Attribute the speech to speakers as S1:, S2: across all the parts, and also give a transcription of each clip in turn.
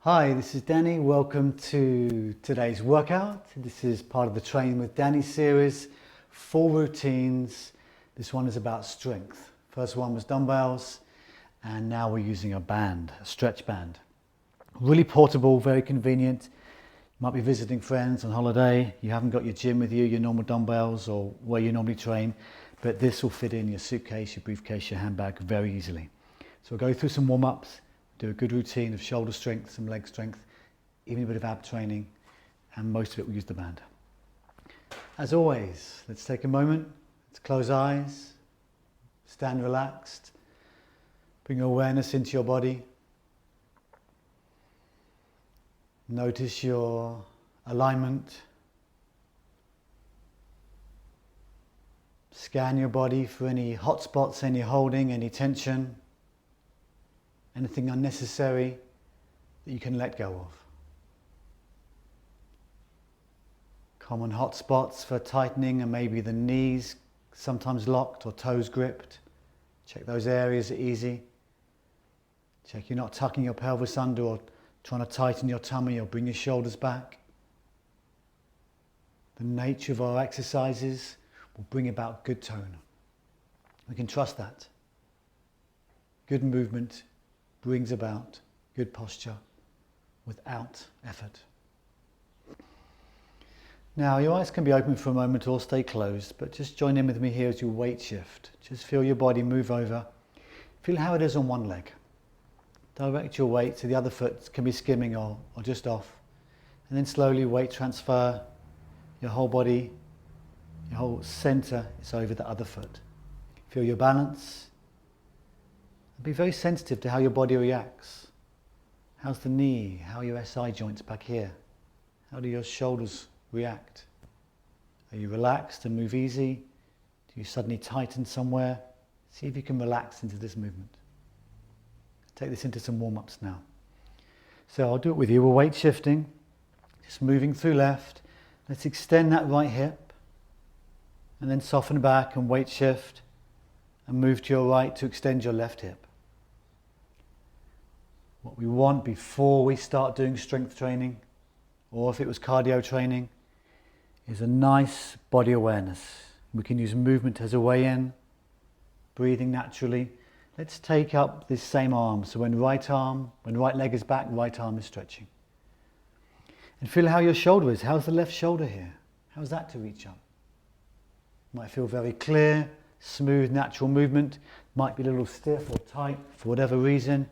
S1: Hi, this is Danny. Welcome to today's workout. This is part of the Train with Danny series, 4 routines. This one is about strength. First one was dumbbells, and now we're using a band, a stretch band. Really portable, very convenient. You might be visiting friends on holiday. You haven't got your gym with you, your normal dumbbells, or where you normally train, but this will fit in your suitcase, your briefcase, your handbag very easily. So we'll go through some warm-ups. Do a good routine of shoulder strength, some leg strength, even a bit of ab training, and most of it will use the band. As always, let's take a moment, let's close eyes, stand relaxed, bring your awareness into your body. Notice your alignment. Scan your body for any hot spots, any holding, any tension. Anything unnecessary that you can let go of. Common hot spots for tightening are maybe the knees, sometimes locked, or toes gripped. Check those areas are easy. Check you're not tucking your pelvis under or trying to tighten your tummy or bring your shoulders back. The nature of our exercises will bring about good tone. We can trust that. Good movement brings about good posture without effort. Now your eyes can be open for a moment or stay closed, but just join in with me here as you weight shift. Just feel your body move over. Feel how it is on one leg. Direct your weight so the other foot can be skimming or just off. And then slowly weight transfer. Your whole body, your whole center is over the other foot. Feel your balance. Be very sensitive to how your body reacts. How's the knee? How are your SI joints back here? How do your shoulders react? Are you relaxed and move easy? Do you suddenly tighten somewhere? See if you can relax into this movement. Take this into some warm-ups now. So I'll do it with you. We're weight shifting, just moving through left. Let's extend that right hip and then soften back and weight shift and move to your right to extend your left hip. What we want before we start doing strength training, or if it was cardio training, is a nice body awareness. We can use movement as a way in, breathing naturally. Let's take up this same arm. So when right leg is back, right arm is stretching. And feel how your shoulder is. How's the left shoulder here? How's that to reach up? Might feel very clear, smooth, natural movement. Might be a little stiff or tight for whatever reason.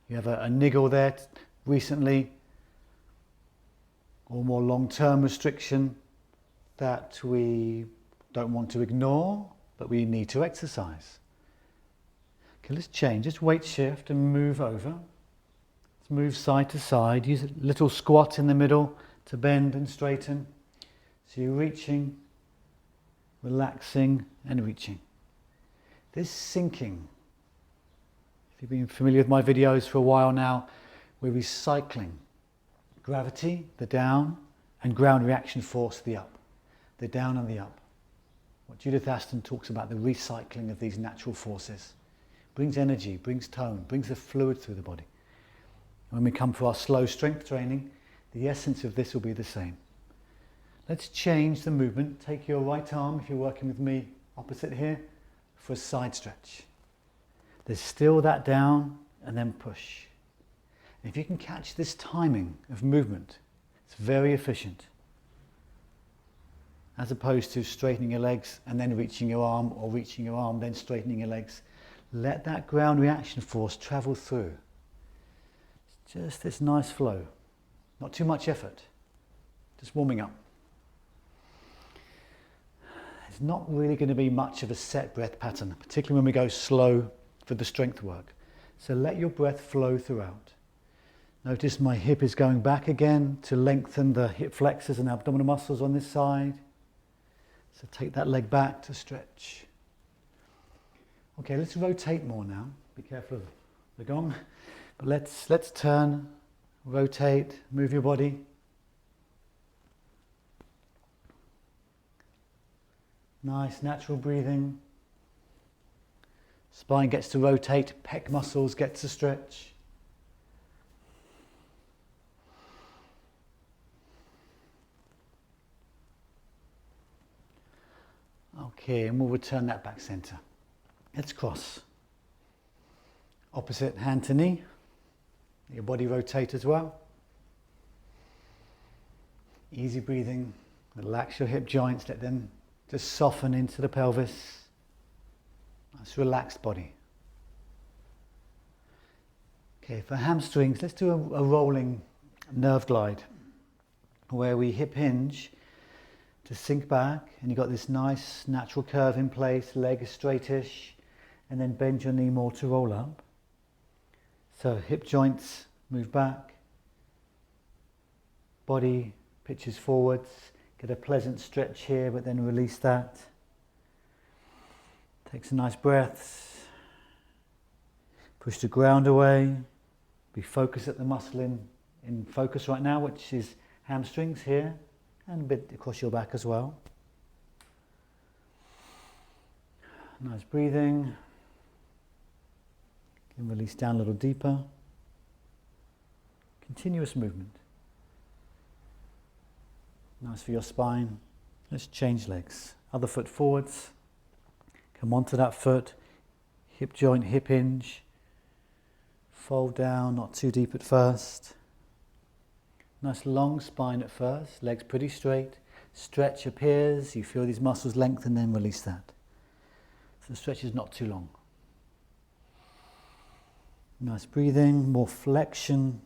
S1: You have a niggle there recently, or more long-term restriction that we don't want to ignore, but we need to exercise. Okay, let's change. Just weight shift and move over. Let's move side to side. Use a little squat in the middle to bend and straighten. So you're reaching, relaxing and reaching. This sinking. If you've been familiar with my videos for a while now, we're recycling gravity, the down, and ground reaction force, the up. The down and the up. What Judith Aston talks about, the recycling of these natural forces. Brings energy, brings tone, brings the fluid through the body. When we come for our slow strength training, the essence of this will be the same. Let's change the movement. Take your right arm, if you're working with me opposite here, for a side stretch. There's still that down and then push. And if you can catch this timing of movement, it's very efficient. As opposed to straightening your legs and then reaching your arm, or reaching your arm, then straightening your legs. Let that ground reaction force travel through. It's just this nice flow. Not too much effort. Just warming up. It's not really going to be much of a set breath pattern, particularly when we go slow for the strength work. So let your breath flow throughout. Notice my hip is going back again to lengthen the hip flexors and abdominal muscles on this side. So take that leg back to stretch. Okay, let's rotate more now. Be careful of the gong. But let's turn, rotate, move your body. Nice natural breathing. Spine gets to rotate, pec muscles get to stretch. Okay, and we'll return that back center. Let's cross. Opposite hand to knee. Let your body rotate as well. Easy breathing. Relax your hip joints. Let them just soften into the pelvis. Nice relaxed body. Okay, for hamstrings, let's do a rolling nerve glide where we hip hinge to sink back, and you've got this nice natural curve in place, leg is straightish, and then bend your knee more to roll up. So hip joints move back, body pitches forwards, get a pleasant stretch here, but then release that. Take some nice breaths, push the ground away, be focused at the muscle in focus right now, which is hamstrings here, and a bit across your back as well. Nice breathing. Can release down a little deeper. Continuous movement. Nice for your spine. Let's change legs. Other foot forwards. Come onto that foot. Hip joint, hip hinge. Fold down, not too deep at first. Nice long spine at first, legs pretty straight. Stretch appears, you feel these muscles lengthen, then release that. So the stretch is not too long. Nice breathing, more flexion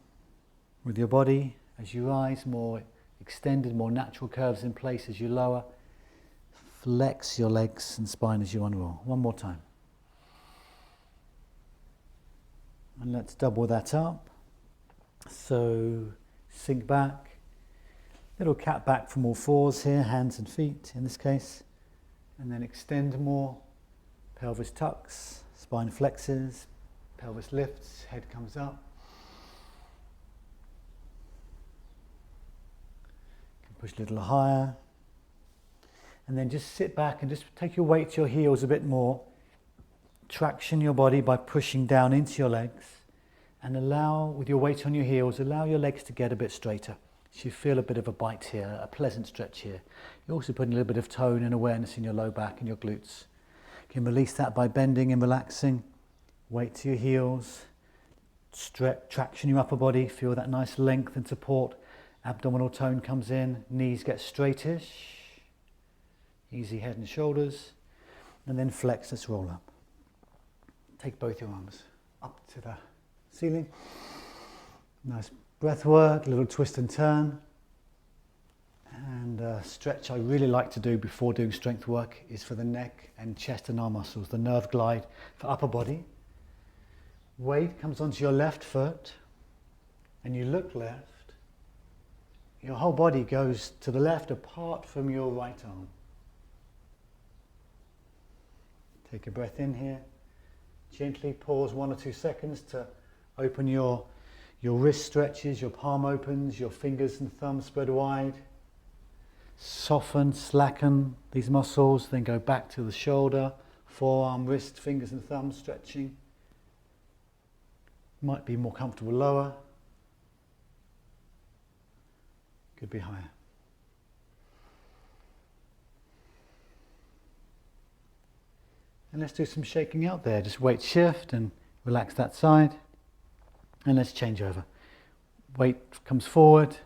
S1: with your body as you rise, more extended, more natural curves in place as you lower. Flex your legs and spine as you unroll. One more time. And let's double that up. So sink back, little cat back from all fours here, hands and feet in this case, and then extend more, pelvis tucks, spine flexes, pelvis lifts, head comes up. You can push a little higher, and then just sit back and just take your weight to your heels a bit more, traction your body by pushing down into your legs. And allow, with your weight on your heels, allow your legs to get a bit straighter. So you feel a bit of a bite here, a pleasant stretch here. You're also putting a little bit of tone and awareness in your low back and your glutes. You can release that by bending and relaxing. Weight to your heels. Stretch, traction your upper body. Feel that nice length and support. Abdominal tone comes in. Knees get straightish. Easy head and shoulders. And then flex, let's roll up. Take both your arms up to the ceiling. Nice breath work, a little twist and turn. And a stretch I really like to do before doing strength work is for the neck and chest and arm muscles, the nerve glide for upper body. Weight comes onto your left foot and you look left. Your whole body goes to the left apart from your right arm. Take a breath in here. Gently pause 1 or 2 seconds to open your wrist stretches, your palm opens, your fingers and thumbs spread wide. Soften, slacken these muscles, then go back to the shoulder, forearm, wrist, fingers and thumbs stretching. Might be more comfortable lower. Could be higher. And let's do some shaking out there. Just weight shift and relax that side. And let's change over. Weight comes forward.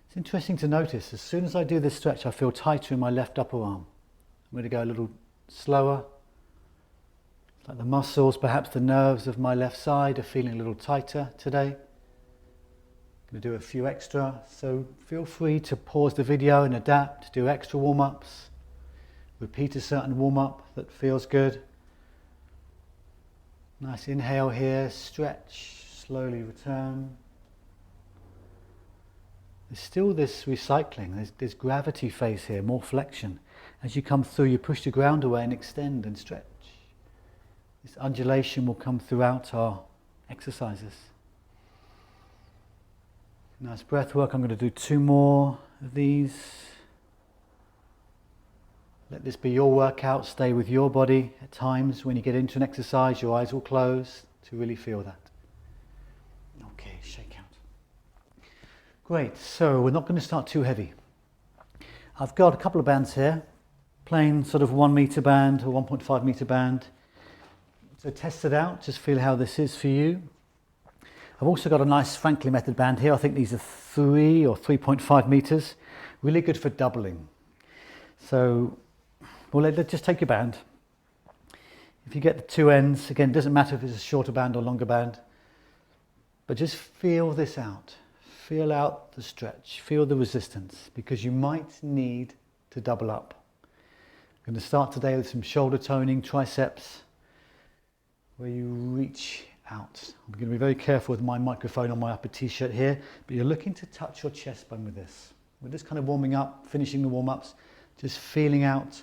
S1: It's interesting to notice, as soon as I do this stretch, I feel tighter in my left upper arm. I'm going to go a little slower. It's like the muscles, perhaps the nerves of my left side are feeling a little tighter today. I'm going to do a few extra, so feel free to pause the video and adapt, do extra warm-ups. Repeat a certain warm-up that feels good. Nice inhale here, stretch, slowly return. There's still this recycling, there's gravity phase here, more flexion. As you come through, you push the ground away and extend and stretch. This undulation will come throughout our exercises. Nice breath work. I'm going to do 2 more of these. Let this be your workout. Stay with your body. At times when you get into an exercise, your eyes will close to really feel that. Okay, shake out. Great, so we're not going to start too heavy. I've got a couple of bands here, plain sort of 1 meter band or 1.5 meter band. So test it out, just feel how this is for you. I've also got a nice Franklin method band here. I think these are 3 or 3.5 meters. Really good for doubling. So, well, let's just take your band. If you get the two ends, again, it doesn't matter if it's a shorter band or longer band, but just feel this out. Feel out the stretch, feel the resistance, because you might need to double up. I'm going to start today with some shoulder toning, triceps, where you reach out. I'm going to be very careful with my microphone on my upper t-shirt here, but you're looking to touch your chest bone with this. We're just kind of warming up, finishing the warm-ups, just feeling out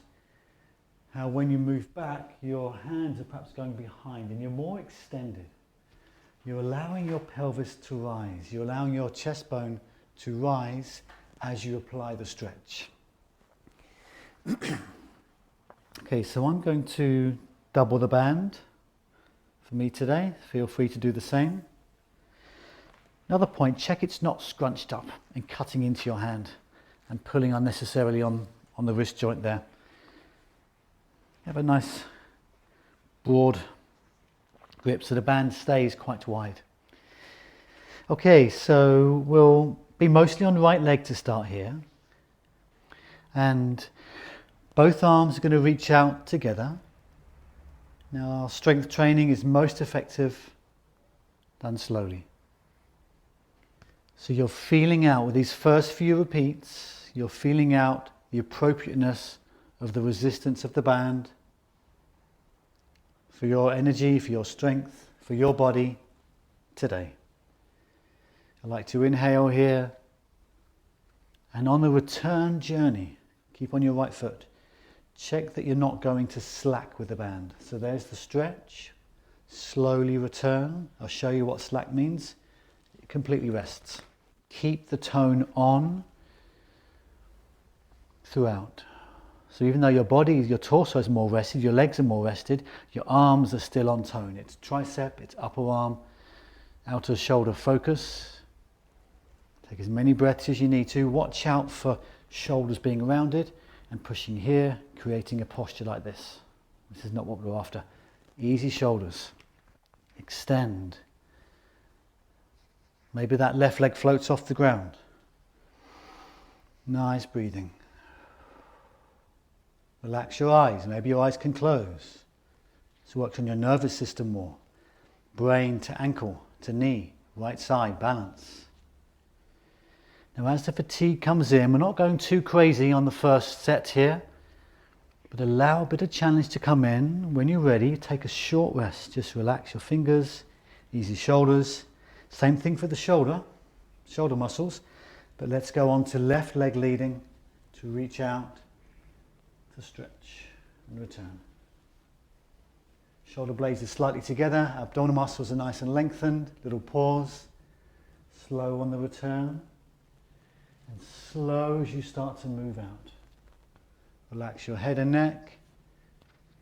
S1: how when you move back, your hands are perhaps going behind and you're more extended. You're allowing your pelvis to rise. You're allowing your chest bone to rise as you apply the stretch. Okay, so I'm going to double the band for me today. Feel free to do the same. Another point, check it's not scrunched up and cutting into your hand and pulling unnecessarily on the wrist joint there. Have a nice broad grip so the band stays quite wide. Okay, so we'll be mostly on the right leg to start here. And both arms are going to reach out together. Now our strength training is most effective done slowly. So you're feeling out with these first few repeats, you're feeling out the appropriateness of the resistance of the band for your energy, for your strength, for your body today. I like to inhale here, and on the return journey, keep on your right foot. Check that you're not going to slack with the band. So there's the stretch. Slowly return. I'll show you what slack means. It completely rests. Keep the tone on throughout. So even though your body, your torso is more rested, your legs are more rested, your arms are still on tone. It's tricep, it's upper arm, outer shoulder focus. Take as many breaths as you need to. Watch out for shoulders being rounded and pushing here, creating a posture like this. This is not what we're after. Easy shoulders. Extend. Maybe that left leg floats off the ground. Nice breathing. Relax your eyes. Maybe your eyes can close. This works on your nervous system more. Brain to ankle, to knee, right side, balance. Now as the fatigue comes in, we're not going too crazy on the first set here, but allow a bit of challenge to come in. When you're ready, take a short rest. Just relax your fingers, easy shoulders. Same thing for the shoulder muscles, but let's go on to left leg leading to reach out, to stretch and return. Shoulder blades are slightly together, abdominal muscles are nice and lengthened, little pause, slow on the return. And slow as you start to move out. Relax your head and neck.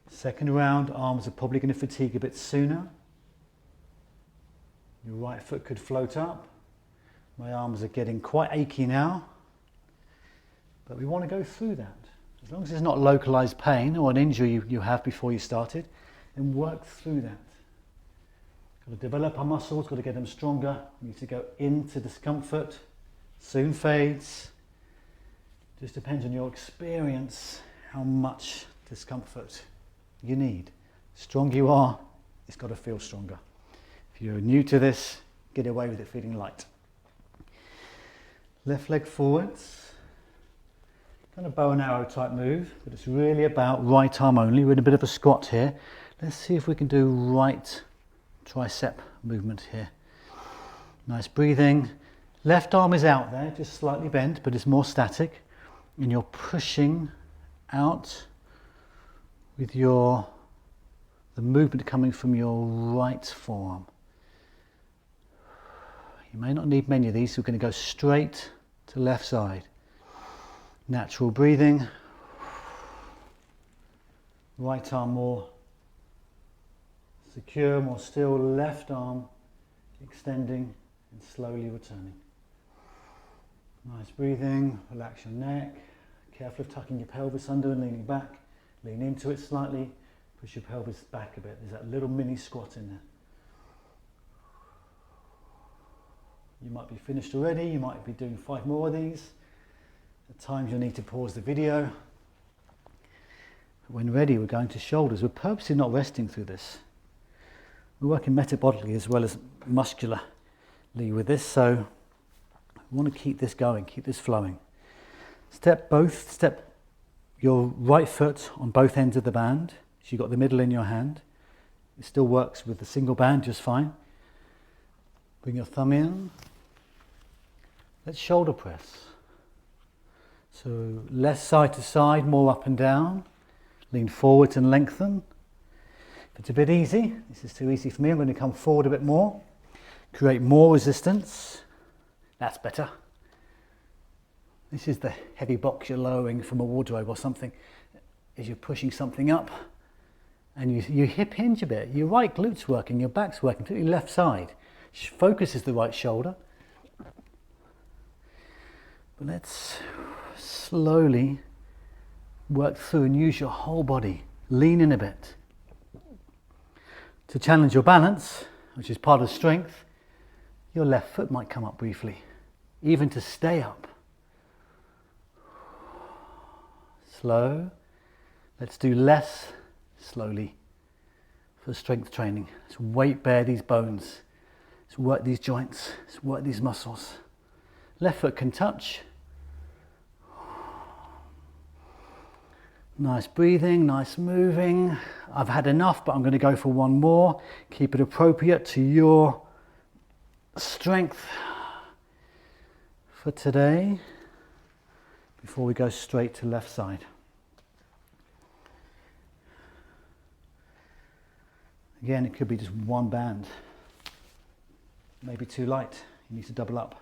S1: Second round, arms are probably going to fatigue a bit sooner. Your right foot could float up. My arms are getting quite achy now. But we want to go through that. As long as there's not localized pain or an injury you have before you started, then work through that. Got to develop our muscles, got to get them stronger. We need to go into discomfort. Soon fades. Just depends on your experience how much discomfort you need. The stronger you are, it's got to feel stronger. If you're new to this, get away with it feeling light. Left leg forwards. Kind of bow and arrow type move, but it's really about right arm only. We're in a bit of a squat here. Let's see if we can do right tricep movement here. Nice breathing. Left arm is out there, just slightly bent, but it's more static. And you're pushing out with the movement coming from your right forearm. You may not need many of these, so we're going to go straight to left side. Natural breathing. Right arm more secure, more still. Left arm extending and slowly returning. Nice breathing, relax your neck. Careful of tucking your pelvis under and leaning back. Lean into it slightly. Push your pelvis back a bit. There's that little mini squat in there. You might be finished already. You might be doing 5 more of these. At times you'll need to pause the video. When ready, we're going to shoulders. We're purposely not resting through this. We're working metabolically as well as muscularly with this, so we want to keep this going, keep this flowing. Step your right foot on both ends of the band. So you've got the middle in your hand. It still works with the single band just fine. Bring your thumb in. Let's shoulder press. So less side to side, more up and down. Lean forwards and lengthen. If it's a bit easy, this is too easy for me, I'm going to come forward a bit more. Create more resistance. That's better. This is the heavy box you're lowering from a wardrobe or something. As you're pushing something up and you hip hinge a bit. Your right glute's working, your back's working, particularly left side. Focus is the right shoulder. But let's slowly work through and use your whole body. Lean in a bit. To challenge your balance, which is part of strength, your left foot might come up briefly, even to stay up. Slow. Let's do less slowly for strength training. Let's weight bear these bones. Let's work these joints. Let's work these muscles. Left foot can touch. Nice breathing, nice moving. I've had enough, but I'm going to go for one more. Keep it appropriate to your strength for today before we go straight to left side. Again, it could be just one band. Maybe too light. You need to double up.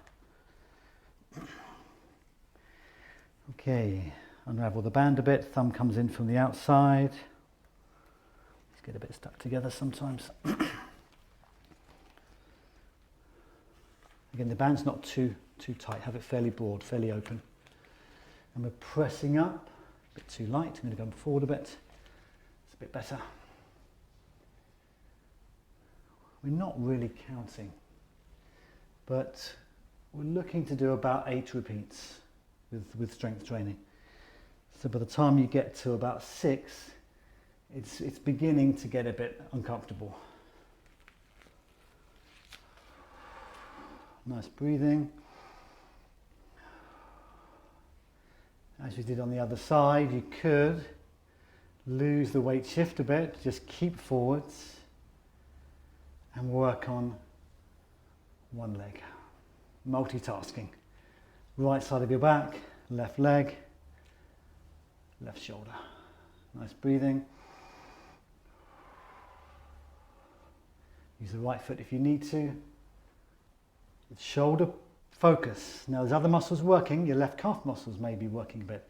S1: Okay. Unravel the band a bit, thumb comes in from the outside. These get a bit stuck together sometimes. Again, the band's not too tight, have it fairly broad, fairly open. And we're pressing up, a bit too light, I'm going to go forward a bit. It's a bit better. We're not really counting, but we're looking to do about 8 repeats with strength training. So by the time you get to about 6, it's beginning to get a bit uncomfortable. Nice breathing. As we did on the other side, you could lose the weight shift a bit, just keep forwards and work on one leg. Multitasking. Right side of your back, left leg, left shoulder. Nice breathing. Use the right foot if you need to. Shoulder focus. Now there's other muscles working. Your left calf muscles may be working a bit.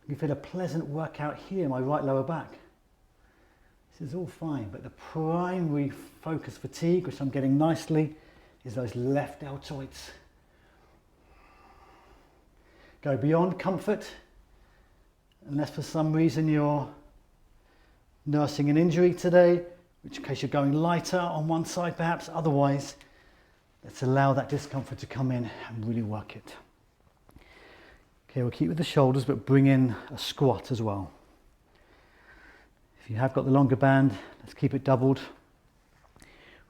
S1: You feel a pleasant workout here, my right lower back. This is all fine, but the primary focus fatigue, which I'm getting nicely, is those left deltoids. Go beyond comfort. Unless for some reason you're nursing an injury today, in which case you're going lighter on one side perhaps. Otherwise, let's allow that discomfort to come in and really work it. Okay, we'll keep with the shoulders, but bring in a squat as well. If you have got the longer band, let's keep it doubled.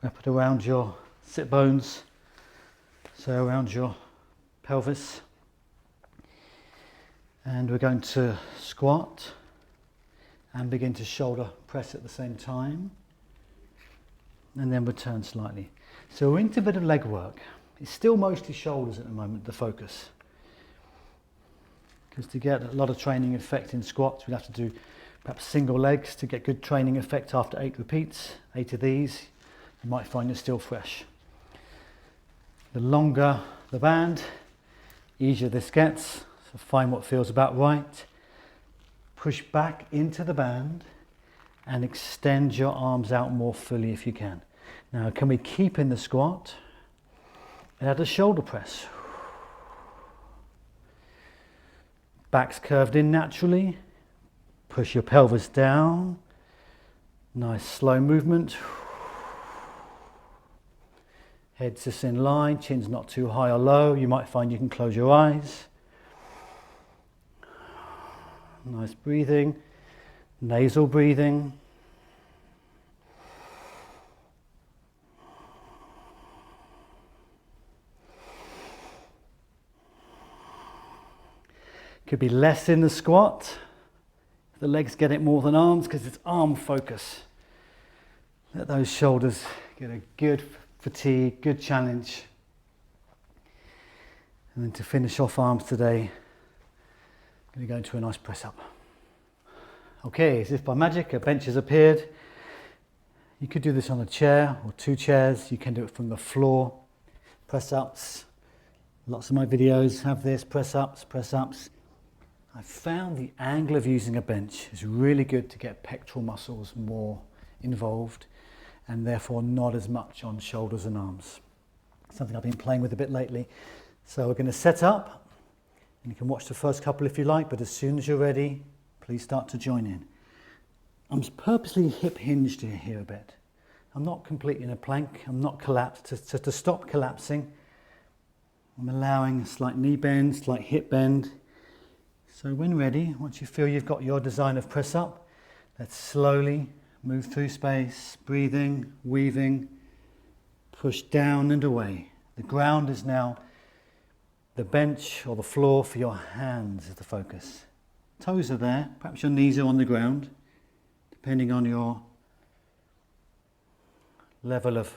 S1: Wrap it around your sit bones, so around your pelvis. And we're going to squat and begin to shoulder press at the same time. And then return slightly. So we're into a bit of leg work. It's still mostly shoulders at the moment, the focus. Because to get a lot of training effect in squats, we'd have to do perhaps single legs to get good training effect after 8 repeats. 8 of these, you might find you're still fresh. The longer the band, easier this gets. So find what feels about right. Push back into the band and extend your arms out more fully if you can. Now, can we keep in the squat and add a shoulder press? Back's curved in naturally. Push your pelvis down. Nice slow movement. Head's just in line, chin's not too high or low. You might find you can close your eyes. Nice breathing. Nasal breathing. Could be less in the squat. The legs get it more than arms because it's arm focus. Let those shoulders get a good fatigue, good challenge. And then to finish off arms today, I'm going to go into a nice press up. Okay, as if by magic, a bench has appeared. You could do this on a chair or 2 chairs. You can do it from the floor. Press ups. Lots of my videos have this, press ups, press ups. I found the angle of using a bench is really good to get pectoral muscles more involved and therefore not as much on shoulders and arms. Something I've been playing with a bit lately. So we're going to set up, and you can watch the first couple if you like, but as soon as you're ready, please start to join in. I'm purposely hip hinged here a bit. I'm not completely in a plank, I'm not collapsed. To stop collapsing, I'm allowing a slight knee bend, slight hip bend. So when ready, once you feel you've got your design of press up, let's slowly move through space, breathing, weaving, push down and away. The ground is now the bench or the floor for your hands is the focus. Toes are there, perhaps your knees are on the ground, depending on your level of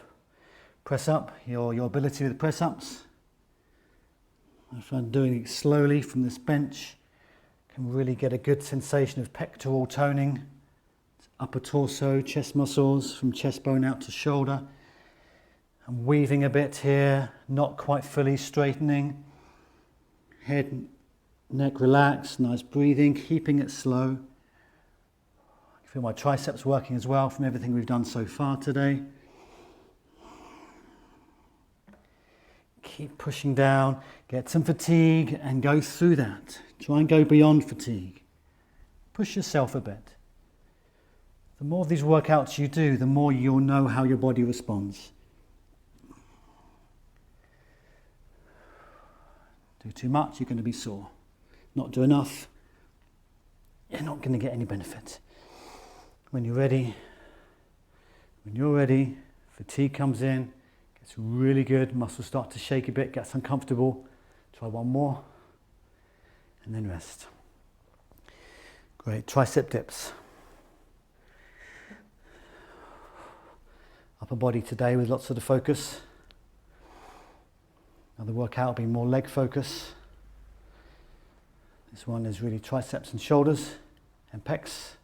S1: press up, your ability with press ups. If I'm doing it slowly from this bench, can really get a good sensation of pectoral toning, upper torso, chest muscles from chest bone out to shoulder. I'm weaving a bit here, not quite fully straightening. Head, neck relaxed, nice breathing, keeping it slow. I feel my triceps working as well from everything we've done so far today. Keep pushing down, get some fatigue and go through that. Try and go beyond fatigue. Push yourself a bit. The more of these workouts you do, the more you'll know how your body responds. Do too much, you're going to be sore. Not do enough, you're not going to get any benefit. When you're ready, fatigue comes in, gets really good, muscles start to shake a bit, gets uncomfortable. Try one more, and then rest. Great, tricep dips. Upper body today with lots of the focus. Another workout will be more leg focus. This one is really triceps and shoulders and pecs.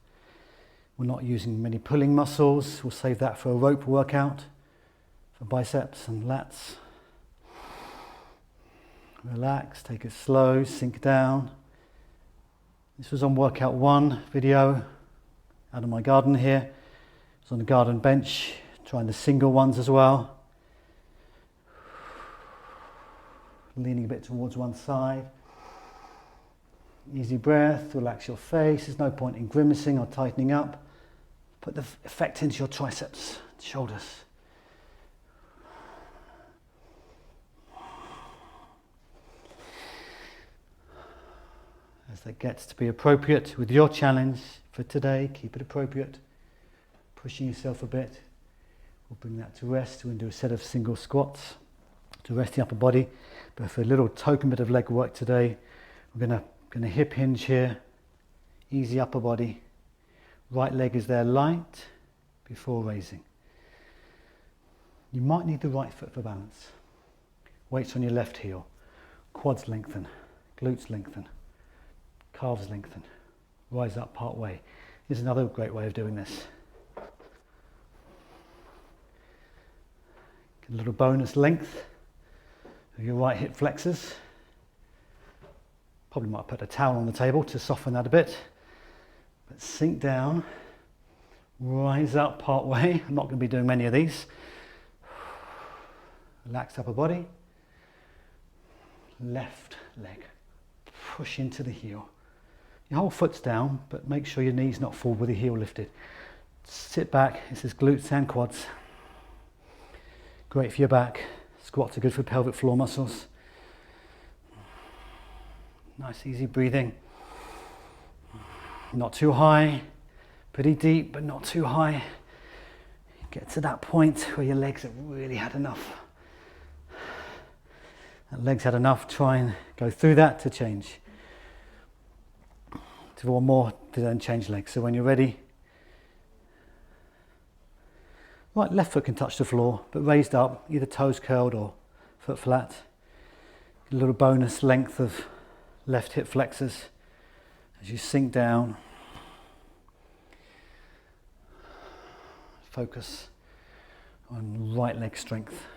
S1: We're not using many pulling muscles. We'll save that for a rope workout for biceps and lats. Relax, take it slow, sink down. This was on workout 1 video out of my garden here. It's on the garden bench, trying the single ones as well. Leaning a bit towards one side. Easy breath, relax your face. There's no point in grimacing or tightening up. Put the effect into your triceps, shoulders. As that gets to be appropriate with your challenge for today, keep it appropriate. Pushing yourself a bit. We'll bring that to rest. We're going to do a set of single squats to rest the upper body. But for a little token bit of leg work today, we're going to hip hinge here. Easy upper body. Right leg is there light before raising. You might need the right foot for balance. Weights on your left heel. Quads lengthen. Glutes lengthen. Calves lengthen. Rise up part way. Here's another great way of doing this. Get a little bonus length of your right hip flexors. Probably might put a towel on the table to soften that a bit. But sink down, rise up part way. I'm not going to be doing many of these. Relax upper body. Left leg. Push into the heel. Your whole foot's down, but make sure your knee's not forward with the heel lifted. Sit back, this is glutes and quads. Great for your back. Squats are good for pelvic floor muscles. Nice easy breathing. Not too high, pretty deep, but not too high. Get to that point where your legs have really had enough. And legs had enough, try and go through that to change. To one more, to then change legs. So when you're ready, right, left foot can touch the floor, but raised up, either toes curled or foot flat. A little bonus length of left hip flexors as you sink down. Focus on right leg strength.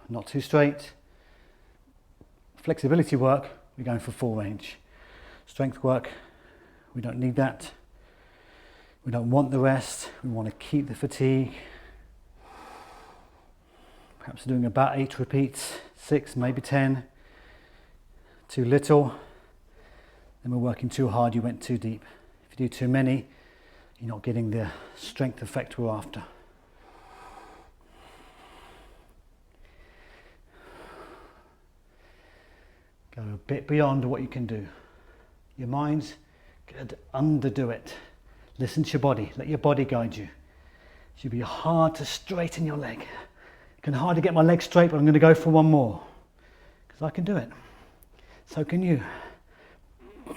S1: Not too straight. Flexibility work, we're going for full range. Strength work, we don't need that. We don't want the rest, we want to keep the fatigue. Perhaps doing about 8 repeats, 6, maybe 10. Too little, then we're working too hard, you went too deep. If you do too many, you're not getting the strength effect we're after. Go a bit beyond what you can do. Your mind's going to underdo it. Listen to your body, let your body guide you. It should be hard to straighten your leg. I can hardly get my leg straight, but I'm going to go for one more. Because I can do it. So can you. You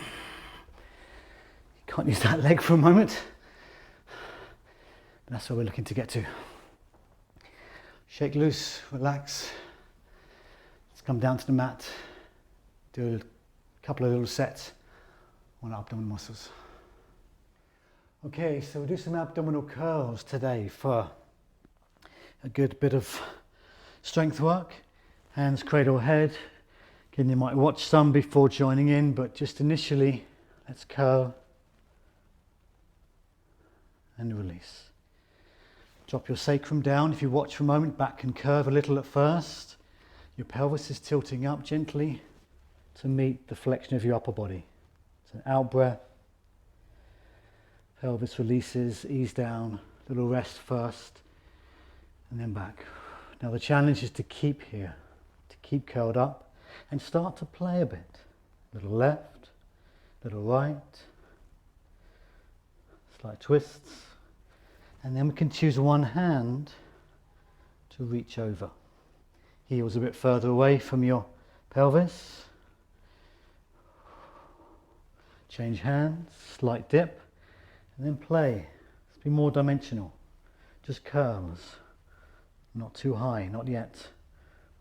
S1: can't use that leg for a moment. But that's where we're looking to get to. Shake loose, relax. Let's come down to the mat. Do a couple of little sets on abdominal muscles. Okay, so we'll do some abdominal curls today for a good bit of strength work. Hands cradle head. Again, you might watch some before joining in, but just initially, let's curl and release. Drop your sacrum down. If you watch for a moment, back can curve a little at first. Your pelvis is tilting up gently to meet the flexion of your upper body. It's an out breath. Pelvis releases, ease down, little rest first, and then back. Now the challenge is to keep here, to keep curled up, and start to play a bit. Little left, little right, slight twists, and then we can choose one hand to reach over. Heels a bit further away from your pelvis. Change hands, slight dip, and then play. Let's be more dimensional. Just curls. Not too high, not yet.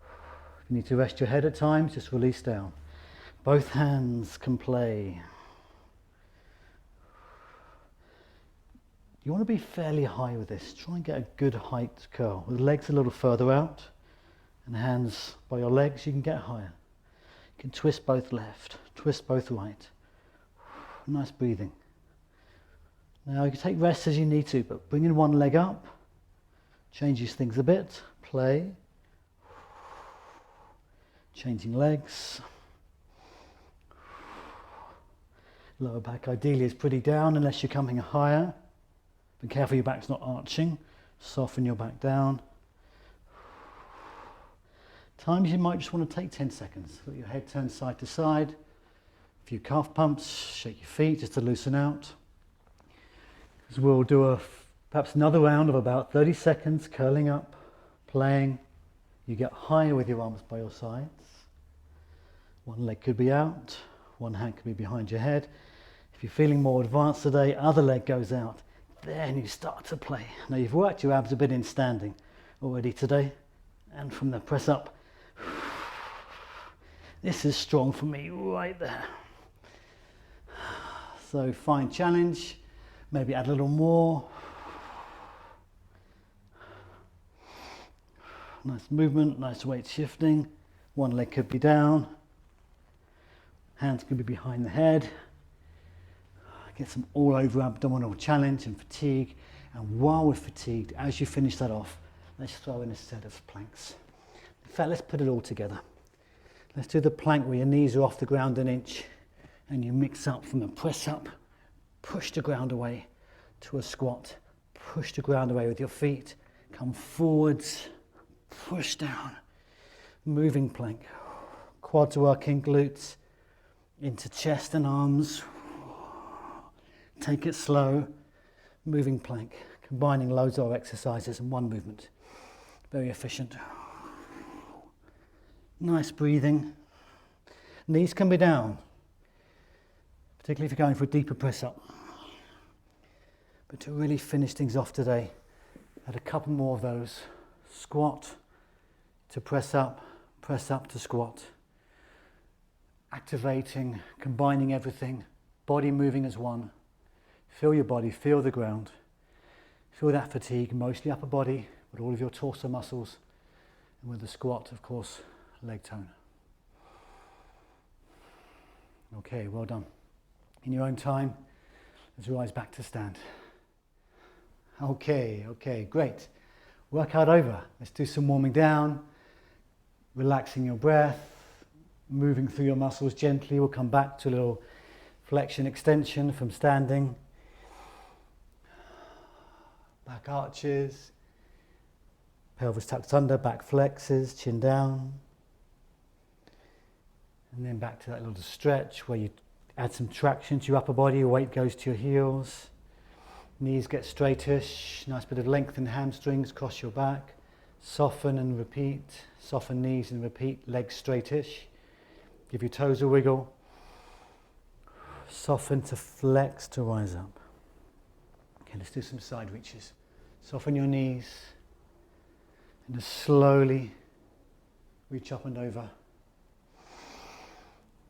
S1: If you need to rest your head at times, just release down. Both hands can play. You want to be fairly high with this. Try and get a good height curl. With legs a little further out and hands by your legs, you can get higher. You can twist both left, twist both right. Nice breathing. Now you can take rest as you need to, but bringing one leg up changes things a bit. Play. Changing legs. Lower back ideally is pretty down unless you're coming higher. Be careful your back's not arching. Soften your back down. Times you might just want to take 10 seconds. Let your head turn side to side. A few calf pumps, shake your feet just to loosen out. Because we'll do perhaps another round of about 30 seconds, curling up, playing. You get higher with your arms by your sides. One leg could be out, one hand could be behind your head. If you're feeling more advanced today, other leg goes out. Then you start to play. Now you've worked your abs a bit in standing already today, and from the press up. This is strong for me right there. So fine challenge, maybe add a little more. Nice movement, nice weight shifting. One leg could be down. Hands could be behind the head. Get some all over abdominal challenge and fatigue. And while we're fatigued, as you finish that off, let's throw in a set of planks. In fact, let's put it all together. Let's do the plank where your knees are off the ground an inch and you mix up from a press up, push the ground away, to a squat. Push the ground away with your feet. Come forwards, push down. Moving plank. Quads working, glutes into chest and arms. Take it slow. Moving plank. Combining loads of exercises in one movement. Very efficient. Nice breathing. Knees can be down, particularly if you're going for a deeper press up. But to really finish things off today, add a couple more of those. Squat to press up to squat. Activating, combining everything, body moving as one. Feel your body, feel the ground. Feel that fatigue, mostly upper body, but all of your torso muscles. And with the squat, of course, leg tone. Okay, well done. In your own time, let's rise back to stand. Okay, great. Workout over. Let's do some warming down, relaxing your breath, moving through your muscles gently. We'll come back to a little flexion extension from standing. Back arches, pelvis tucked under, back flexes, chin down. And then back to that little stretch where you add some traction to your upper body, your weight goes to your heels. Knees get straightish, nice bit of length in hamstrings, cross your back. Soften and repeat, soften knees and repeat, legs straightish. Give your toes a wiggle. Soften to flex to rise up. Okay, let's do some side reaches. Soften your knees and just slowly reach up and over.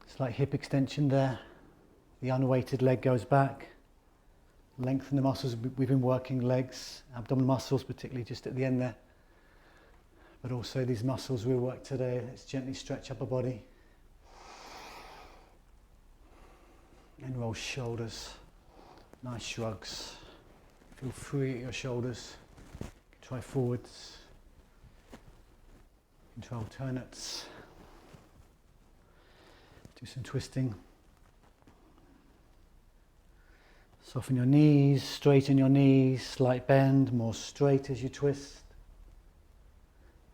S1: Slight hip extension there. The unweighted leg goes back. Lengthen the muscles. We've been working legs, abdominal muscles, particularly just at the end there. But also these muscles we work today. Let's gently stretch upper body. And roll shoulders. Nice shrugs. Feel free at your shoulders. Try forwards. Try alternates. Do some twisting. Soften your knees, straighten your knees, slight bend, more straight as you twist.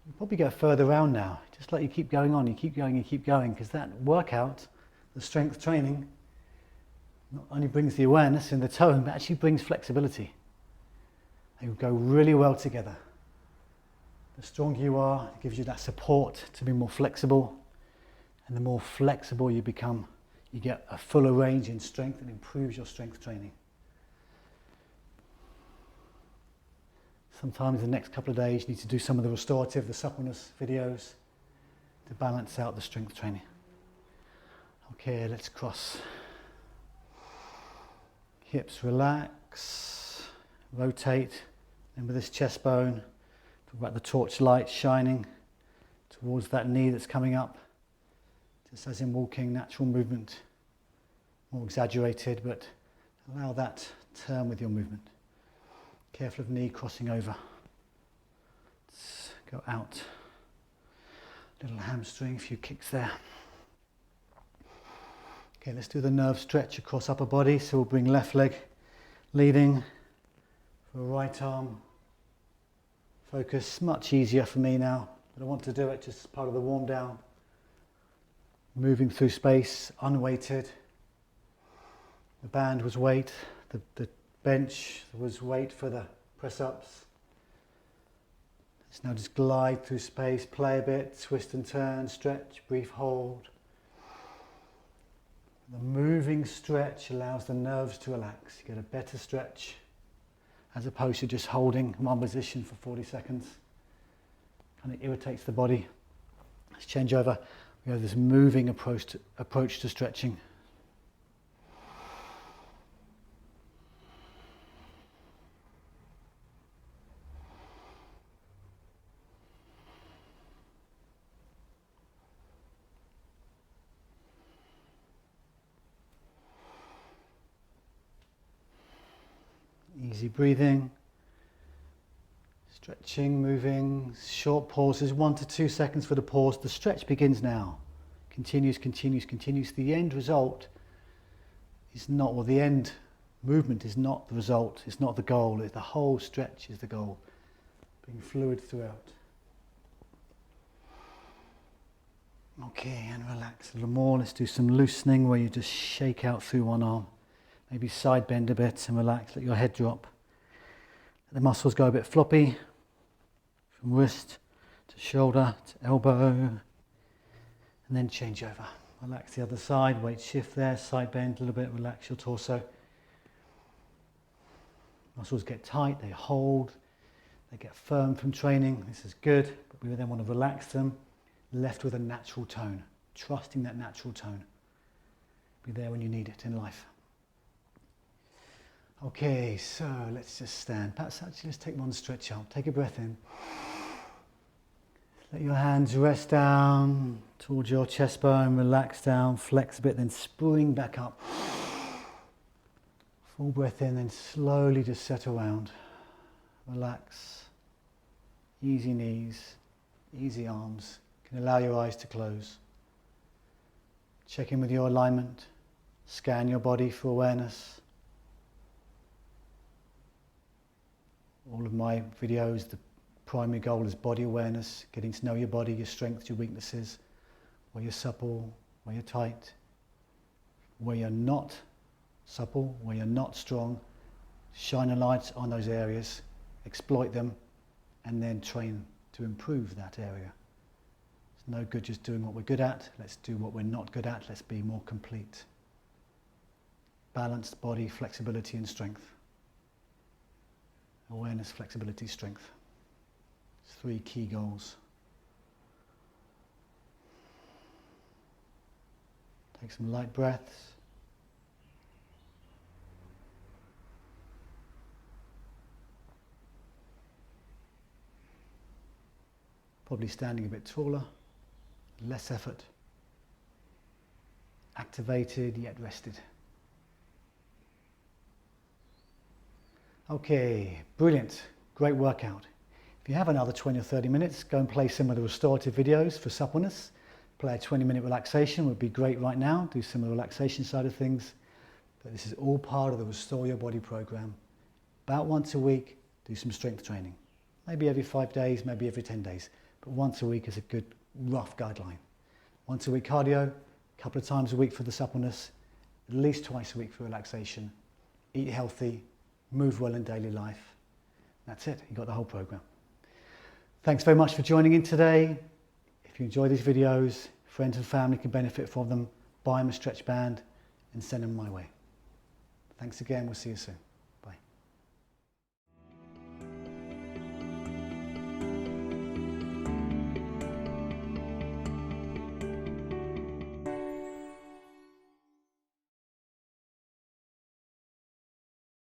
S1: You'll probably go further round now, just like you keep going on, you keep going, because that workout, the strength training, not only brings the awareness and the tone, but actually brings flexibility. They will go really well together. The stronger you are, it gives you that support to be more flexible, and the more flexible you become, you get a fuller range in strength and improves your strength training. Sometimes the next couple of days you need to do some of the restorative, the suppleness videos to balance out the strength training. Okay, let's cross. Hips relax, rotate, and with this chest bone, talk about the torch light shining towards that knee that's coming up. Just as in walking, natural movement, more exaggerated, but allow that turn with your movement. Careful of knee crossing over. Let's go out. Little hamstring, a few kicks there. Okay, let's do the nerve stretch across upper body. So we'll bring left leg leading for right arm. Focus, much easier for me now. But I want to do it just as part of the warm down. Moving through space, unweighted. The band was weight, the bench was weight for the press-ups. Let's now just glide through space, play a bit, twist and turn, stretch, brief hold. The moving stretch allows the nerves to relax. You get a better stretch as opposed to just holding one position for 40 seconds. Kind of irritates the body. Let's change over. We have this moving approach to stretching. Easy breathing, stretching, moving, short pauses, 1 to 2 seconds for the pause. The stretch begins now. Continues, continues, continues. The end result is not, or the end movement is not the result, it's not the goal, the whole stretch is the goal. Being fluid throughout. Okay, and relax a little more. Let's do some loosening where you just shake out through one arm. Maybe side bend a bit and relax, let your head drop. Let the muscles go a bit floppy, from wrist to shoulder to elbow, and then change over. Relax the other side, weight shift there, side bend a little bit, relax your torso. Muscles get tight, they hold, they get firm from training. This is good, but we then want to relax them, left with a natural tone, trusting that natural tone. Be there when you need it in life. Okay, so let's just stand. Perhaps actually let's take one stretch out. Take a breath in. Let your hands rest down towards your chest bone, relax down, flex a bit, then spring back up. Full breath in, then slowly just set around. Relax. Easy knees, easy arms. You can allow your eyes to close. Check in with your alignment. Scan your body for awareness. All of my videos, the primary goal is body awareness, getting to know your body, your strengths, your weaknesses, where you're supple, where you're tight, where you're not supple, where you're not strong. Shine a light on those areas, exploit them, and then train to improve that area. It's no good just doing what we're good at. Let's do what we're not good at. Let's be more complete. Balanced body, flexibility and strength. Awareness, flexibility, strength. It's 3 key goals. Take some light breaths. Probably standing a bit taller, less effort. Activated yet rested. Okay, brilliant, great workout. If you have another 20 or 30 minutes, go and play some of the restorative videos for suppleness. Play a 20-minute relaxation would be great right now. Do some of the relaxation side of things. But this is all part of the Restore Your Body program. About once a week, do some strength training. Maybe every 5 days, maybe every 10 days. But once a week is a good rough guideline. Once a week cardio, a couple of times a week for the suppleness, at least twice a week for relaxation. Eat healthy, move well in daily life. That's it, you got the whole program. Thanks very much for joining in today. If you enjoy these videos, friends and family can benefit from them. Buy them a stretch band and send them my way. Thanks again, we'll see you soon.